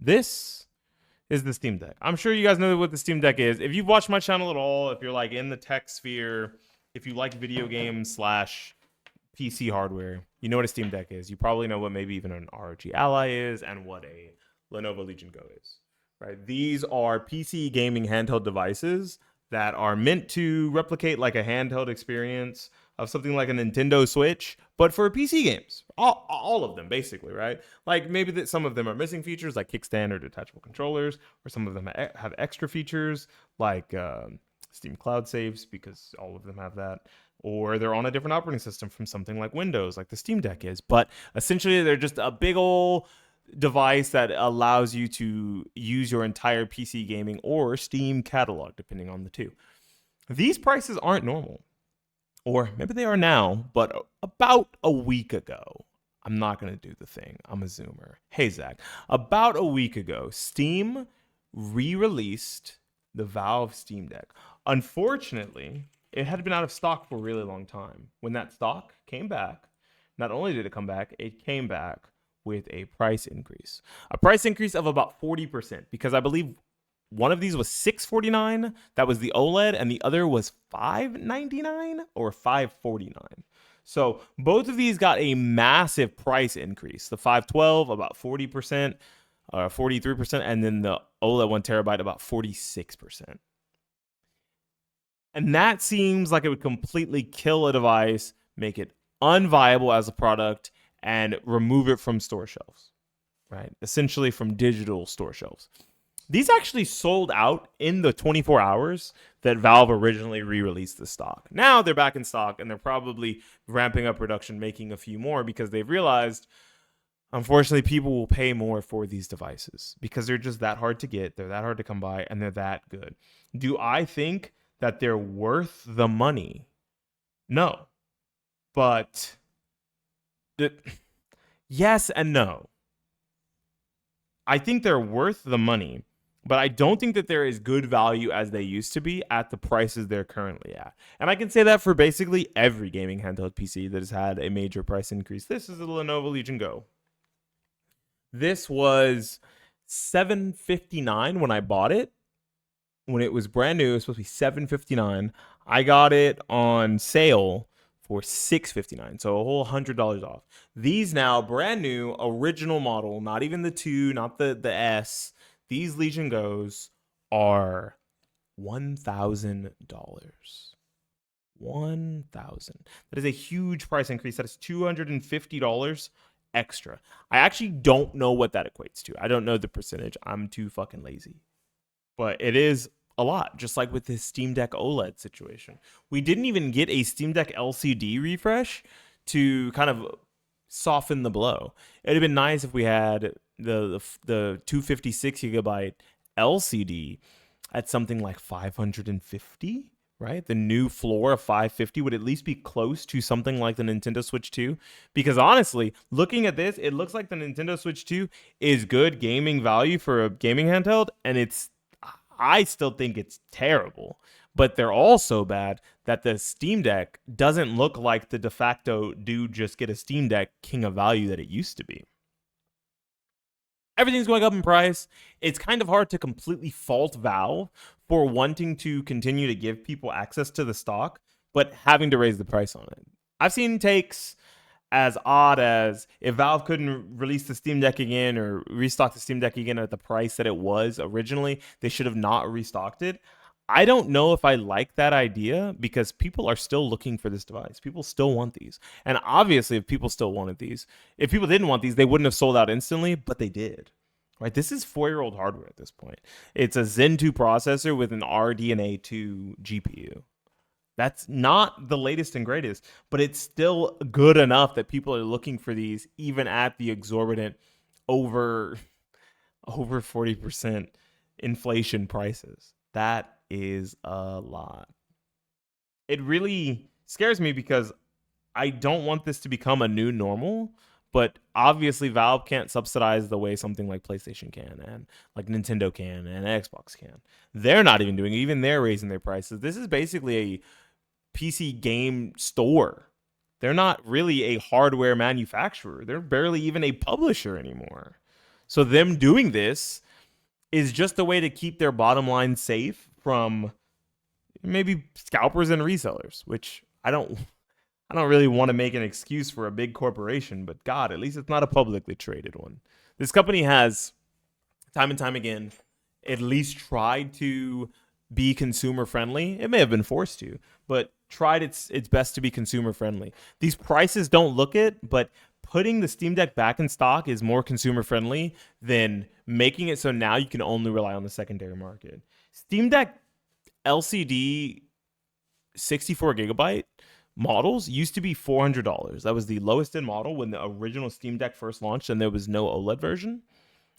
This is the Steam Deck. I'm sure you guys know what the Steam Deck is. If you've watched my channel at all, if you're like in the tech sphere, if you like video games slash PC hardware, you know what a Steam Deck is. You probably know what maybe even an ROG Ally is and what a Lenovo Legion Go is. Right? These are PC gaming handheld devices that are meant to replicate like a handheld experience of something like a Nintendo Switch, but for PC games. All of them, basically, right? Like maybe that some of them are missing features like kickstand or detachable controllers, or some of them have extra features like Steam Cloud Saves, because all of them have that. Or they're on a different operating system from something like Windows, like the Steam Deck is. But essentially, they're just a big old device that allows you to use your entire PC gaming or Steam catalog, depending on the two. These prices aren't normal, or maybe they are now, but about a week ago, I'm not going to do the thing. I'm a zoomer. Hey, Zach. About a week ago, Steam re released the Valve Steam Deck. Unfortunately, it had been out of stock for a really long time. When that stock came back, not only did it come back, it came back with a price increase. A price increase of about 40%, because I believe one of these was $649. That was the OLED, and the other was $599 or $549. So both of these got a massive price increase. The 512 about 40%, 43%, and then the OLED 1TB about 46%. And that seems like it would completely kill a device, make it unviable as a product, and remove it from store shelves, right? Essentially from digital store shelves. These actually sold out in the 24 hours that Valve originally re-released the stock. Now they're back in stock, and they're probably ramping up production, making a few more, because they've realized, unfortunately, people will pay more for these devices because they're just that hard to get, they're that hard to come by, and they're that good. Do I think that they're worth the money? No. But yes and no. I think they're worth the money, but I don't think that they're as good value as they used to be at the prices they're currently at. And I can say that for basically every gaming handheld PC that has had a major price increase. This is the Lenovo Legion Go. This was $759 when I bought it. When it was brand new, it was supposed to be $759. I got it on sale for $659, so a whole $100 off. These now, brand new, original model, not even the 2, not the S. These Legion Go's are $1,000. $1,000. That is a huge price increase. That is $250 extra. I actually don't know what that equates to. I don't know the percentage. I'm too fucking lazy. But it is a lot, just like with this Steam Deck OLED situation. We didn't even get a Steam Deck LCD refresh to kind of soften the blow. It'd have been nice if we had the 256 gigabyte LCD at something like 550, right? The new floor of 550 would at least be close to something like the Nintendo Switch 2. Because honestly, looking at this, it looks like the Nintendo Switch 2 is good gaming value for a gaming handheld, and I still think it's terrible, but they're all so bad that the Steam Deck doesn't look like the de facto dude just get a Steam Deck king of value that it used to be. Everything's going up in price. It's kind of hard to completely fault Valve for wanting to continue to give people access to the stock, but having to raise the price on it. I've seen takes as odd as if Valve couldn't release the Steam Deck again or restock the Steam Deck again at the price that it was originally, they should have not restocked it. I don't know if I like that idea because people are still looking for this device. People still want these. And obviously, if people still wanted these, if people didn't want these, they wouldn't have sold out instantly, but they did. Right? This is 4-year-old hardware at this point. It's a Zen 2 processor with an RDNA 2 GPU. That's not the latest and greatest, but it's still good enough that people are looking for these even at the exorbitant over 40% inflation prices. That is a lot. It really scares me because I don't want this to become a new normal, but obviously Valve can't subsidize the way something like PlayStation can and like Nintendo can and Xbox can. They're not even doing it. Even they're raising their prices. This is basically a PC game store. They're not really a hardware manufacturer. They're barely even a publisher anymore. So them doing this is just a way to keep their bottom line safe from maybe scalpers and resellers, which I don't really want to make an excuse for a big corporation, but God, at least it's not a publicly traded one. This company has time and time again at least tried to be consumer friendly. It may have been forced to, but tried its best to be consumer friendly. These prices don't look it, but putting the Steam Deck back in stock is more consumer friendly than making it so now you can only rely on the secondary market. Steam Deck LCD 64 gigabyte models used to be $400. That was the lowest end model when the original Steam Deck first launched and there was no OLED version.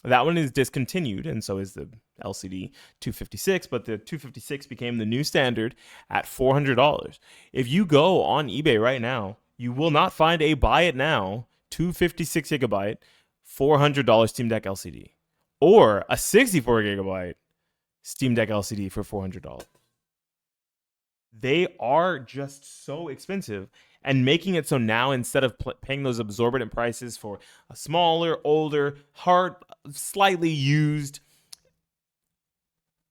That one is discontinued, and so is the LCD 256, but the 256 became the new standard at $400. If you go on eBay right now, you will not find a buy it now 256 gigabyte $400 Steam Deck LCD or a 64 gigabyte Steam Deck LCD for $400. They are just so expensive, and making it so now instead of paying those exorbitant prices for a smaller, older, slightly used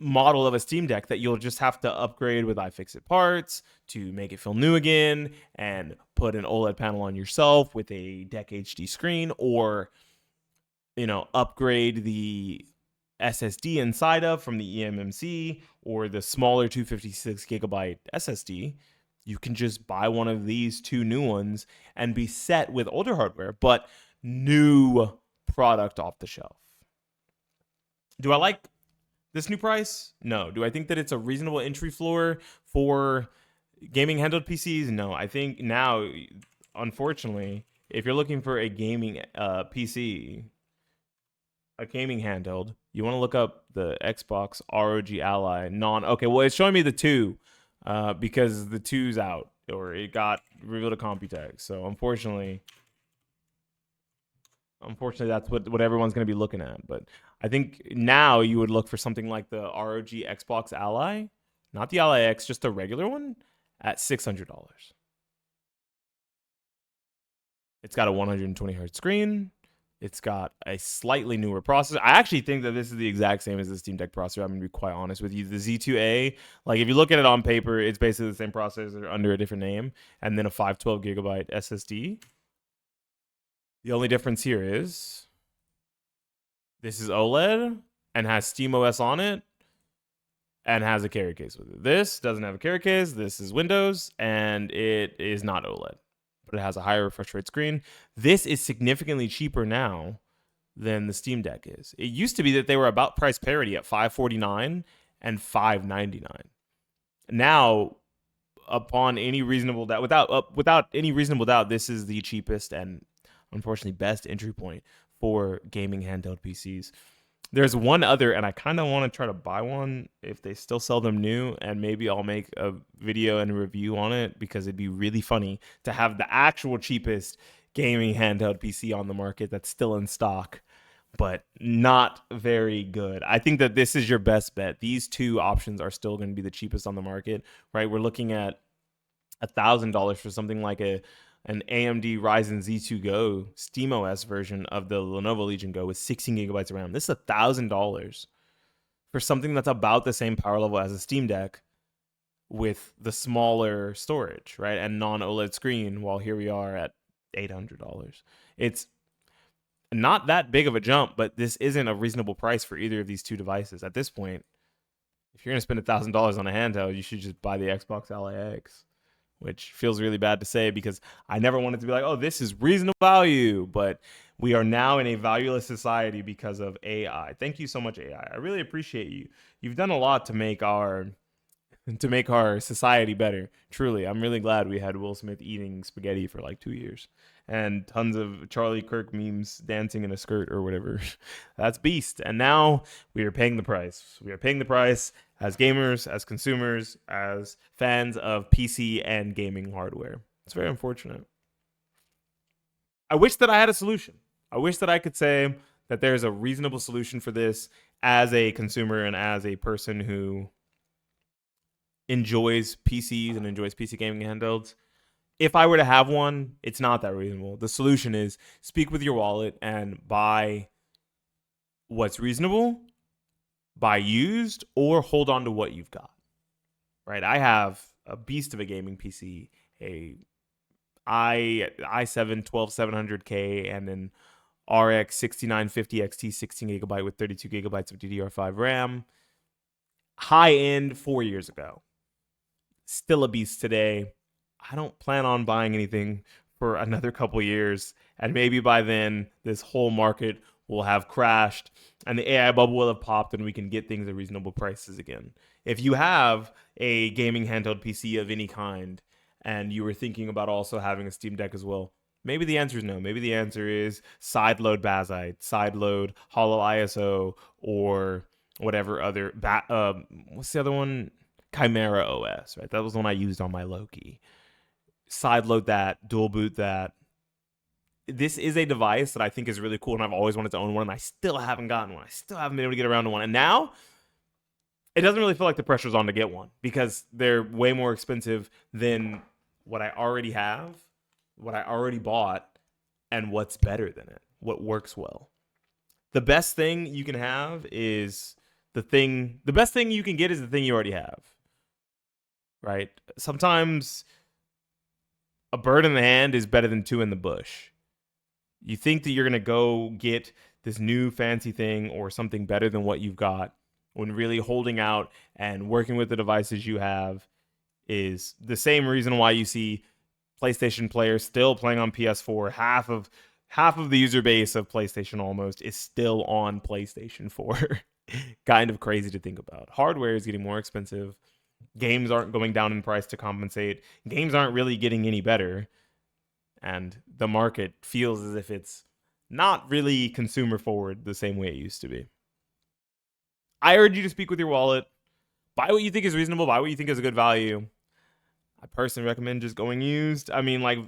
model of a Steam Deck that you'll just have to upgrade with iFixit parts to make it feel new again and put an OLED panel on yourself with a Deck HD screen, or upgrade the SSD inside of from the eMMC or the smaller 256 gigabyte SSD. You can just buy one of these two new ones and be set with older hardware, but new product off the shelf. Do I like this new price? No. Do I think that it's a reasonable entry floor for gaming handheld PCs? No. I think now, unfortunately, if you're looking for a gaming PC, a gaming handheld, you want to look up the Xbox ROG Ally okay, well, it's showing me the 2 because the 2's out, or it got revealed at Computex. So unfortunately that's what everyone's going to be looking at. But I think now you would look for something like the ROG Xbox Ally, not the Ally X, just the regular one, at $600. It's got a 120 hertz screen. It's got a slightly newer processor. I actually think that this is the exact same as the Steam Deck processor. I'm going to be quite honest with you. The Z2A, like if you look at it on paper, it's basically the same processor under a different name, and then a 512 gigabyte SSD. The only difference here is this is OLED and has SteamOS on it and has a carry case with it. This doesn't have a carry case. This is Windows, and it is not OLED, but it has a higher refresh rate screen. This is significantly cheaper now than the Steam Deck is. It used to be that they were about price parity at $549 and $599. Now, upon any reasonable doubt, without any reasonable doubt, this is the cheapest and unfortunately best entry point for gaming handheld PCs. There's one other, and I kind of want to try to buy one if they still sell them new, and maybe I'll make a video and a review on it because it'd be really funny to have the actual cheapest gaming handheld PC on the market that's still in stock, but not very good. I think that this is your best bet. These two options are still going to be the cheapest on the market, right? We're looking at $1,000 for something like an AMD Ryzen Z2 Go SteamOS version of the Lenovo Legion Go with 16 gigabytes of RAM. This is $1,000 for something that's about the same power level as a Steam Deck with the smaller storage, right? And non-OLED screen, while here we are at $800. It's not that big of a jump, but this isn't a reasonable price for either of these two devices. At this point, if you're going to spend $1,000 on a handheld, you should just buy the Xbox Ally X, which feels really bad to say because I never wanted to be like, oh, this is reasonable value. But we are now in a valueless society because of AI. Thank you so much, AI. I really appreciate you. You've done a lot to make our society better. Truly, I'm really glad we had Will Smith eating spaghetti for like 2 years and tons of Charlie Kirk memes dancing in a skirt or whatever. That's beast. And now we are paying the price. We are paying the price as gamers, as consumers, as fans of PC and gaming hardware. It's very unfortunate. I wish that I had a solution. I wish that I could say that there's a reasonable solution for this as a consumer and as a person who enjoys PCs and enjoys PC gaming handhelds. If I were to have one, it's not that reasonable. The solution is speak with your wallet and buy what's reasonable, buy used, or hold on to what you've got. Right? I have a beast of a gaming PC, a i7 12700K, and an RX 6950 XT 16 gigabyte with 32 gigabytes of DDR5 RAM. High end 4 years ago. Still a beast today. I don't plan on buying anything for another couple years. And maybe by then, this whole market will have crashed and the AI bubble will have popped and we can get things at reasonable prices again. If you have a gaming handheld PC of any kind and you were thinking about also having a Steam Deck as well, maybe the answer is no. Maybe the answer is sideload Bazzite, sideload Hollow ISO, or whatever other what's the other one? Chimera OS, right? That was the one I used on my Loki. Sideload that, dual boot that. This is a device that I think is really cool, and I've always wanted to own one, and I still haven't gotten one. I still haven't been able to get around to one. And now, it doesn't really feel like the pressure's on to get one because they're way more expensive than what I already have, what I already bought, and what's better than it, what works well. The best thing you can have is the best thing you can get is the thing you already have, right? Sometimes a bird in the hand is better than two in the bush. You think that you're going to go get this new fancy thing or something better than what you've got, when really holding out and working with the devices you have is the same reason why you see PlayStation players still playing on PS4. Half of the user base of PlayStation almost is still on PlayStation 4. Kind of crazy to think about. Hardware is getting more expensive. Games aren't going down in price to compensate. Games aren't really getting any better. And the market feels as if it's not really consumer forward the same way it used to be. I urge you to speak with your wallet. Buy what you think is reasonable. Buy what you think is a good value. I personally recommend just going used. I mean, like,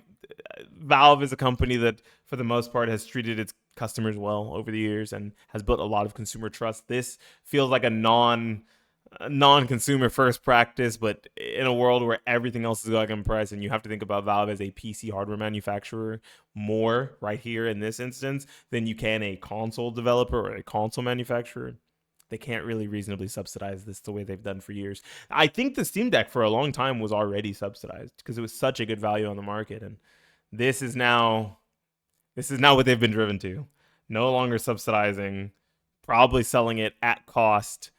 Valve is a company that, for the most part, has treated its customers well over the years and has built a lot of consumer trust. This feels like a non-consumer first practice, but in a world where everything else is going in price, and you have to think about Valve as a PC hardware manufacturer more right here in this instance than you can a console developer or a console manufacturer. They can't really reasonably subsidize this the way they've done for years. I think the Steam Deck for a long time was already subsidized because it was such a good value on the market, and this is now what they've been driven to. No longer subsidizing, probably selling it at cost.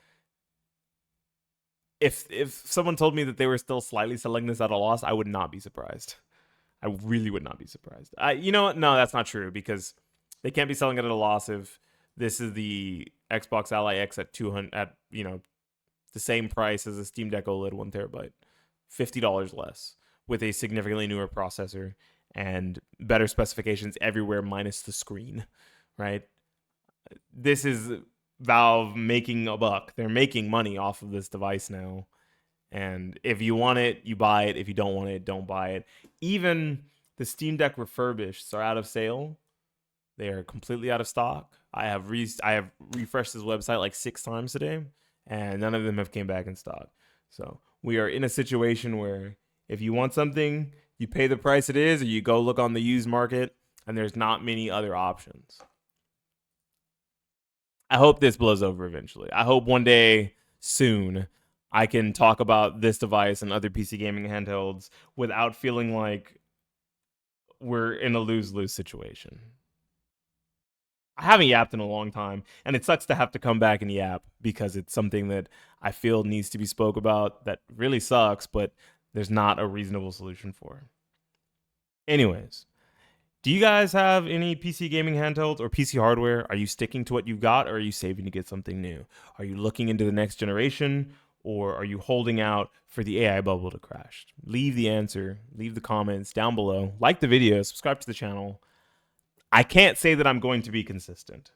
If someone told me that they were still slightly selling this at a loss, I would not be surprised. I really would not be surprised. You know what? No, that's not true because they can't be selling it at a loss if this is the Xbox Ally X at the same price as a Steam Deck OLED 1 terabyte, $50 less, with a significantly newer processor and better specifications everywhere minus the screen, right? This is Valve making a buck. They're making money off of this device now. And if you want it, you buy it. If you don't want it, don't buy it. Even the Steam Deck refurbished are out of sale. They are completely out of stock. I have refreshed this website like 6 times today, and none of them have came back in stock. So we are in a situation where if you want something, you pay the price it is, or you go look on the used market, and there's not many other options. I hope this blows over eventually. I hope one day soon I can talk about this device and other PC gaming handhelds without feeling like we're in a lose-lose situation. I haven't yapped in a long time, and it sucks to have to come back and yap because it's something that I feel needs to be spoke about that really sucks, but there's not a reasonable solution for. Anyways, do you guys have any PC gaming handhelds or PC hardware? Are you sticking to what you've got, or are you saving to get something new? Are you looking into the next generation, or are you holding out for the AI bubble to crash? Leave the answer, leave the comments down below. Like the video, subscribe to the channel. I can't say that I'm going to be consistent.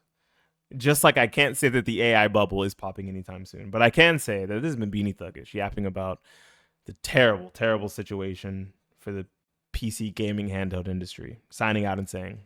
Just like I can't say that the AI bubble is popping anytime soon. But I can say that this has been Beanie Thuggish yapping about the terrible, terrible situation for the PC gaming handheld industry. Signing out and saying,